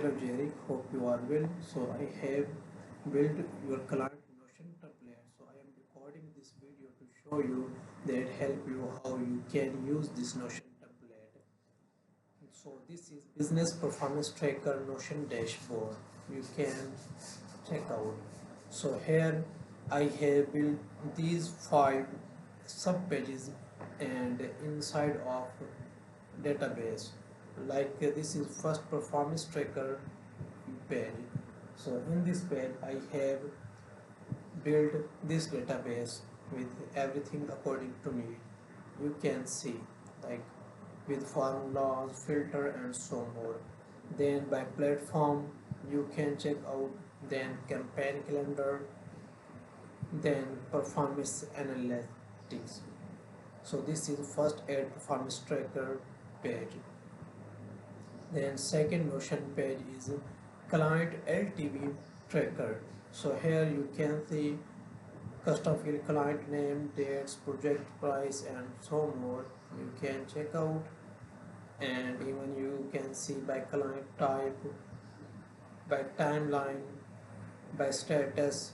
Hello Jerry, hope you are well. So I have built your client Notion template. So I am recording this video to show you that help you how you can use this Notion template. So this is business performance tracker Notion dashboard. You can check out. So here I have built these 5 sub pages and inside of database, like this is first performance tracker page. So in this page I have built this database with everything according to need. You can see, like, with formulas, filter and so more. Then by platform you can check out, then campaign calendar, then performance analytics. So this is first add performance tracker page. Then second Notion page is client LTV tracker. So here you can see custom field, client name, dates, project price and so more. You can check out, and even you can see by client type, by timeline, by status,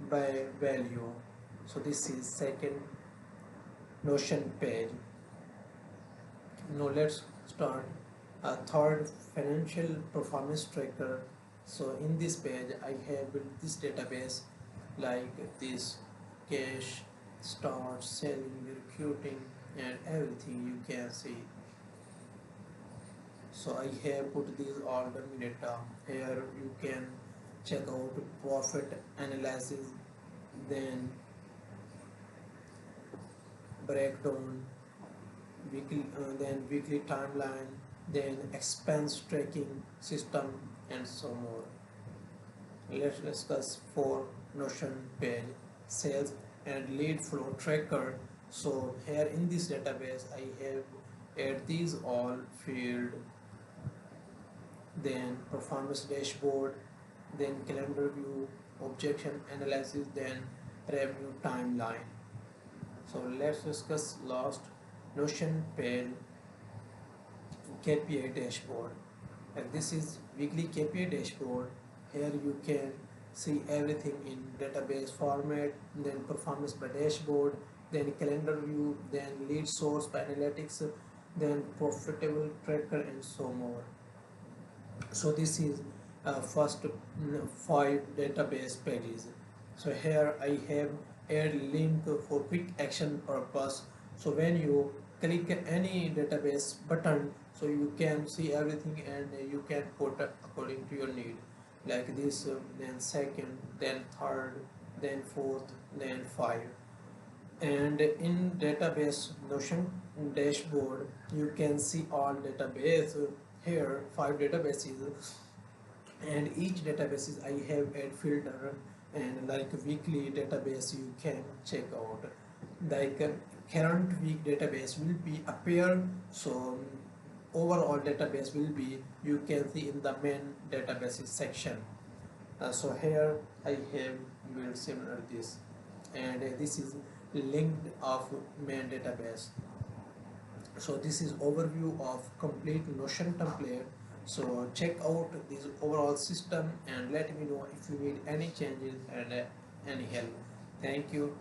by value. So this is second Notion page. Now let's start a third financial performance tracker. So in this page I have built this database like this: cash, start, selling, recruiting and everything you can see. So I have put these all the data here. You can check out profit analysis, then breakdown, weekly, then weekly timeline, then expense tracking system and so more. Let's discuss for Notion page sales and lead flow tracker. So here in this database I have add these all field, then performance dashboard, then calendar view, objection analysis, then revenue timeline. So let's discuss last Notion page KPI dashboard, and this is weekly KPI dashboard. Here you can see everything in database format, then performance by dashboard, then calendar view, then lead source by analytics, then profitable tracker and so more. So this is first 5 database pages. So here I have add link for quick action purpose. So when you click any database button, so you can see everything and you can put according to your need, like this, then second, then third, then fourth, then 5. And in database Notion dashboard you can see all database. Here 5 databases, and each databases I have add filter, and like weekly database you can check out, like current week database will be appear. So overall database will be, you can see in the main databases section. So here I have built similar this, and this is linked of main database. So this is overview of complete Notion template. So check out this overall system and let me know if you need any changes and any help. Thank you.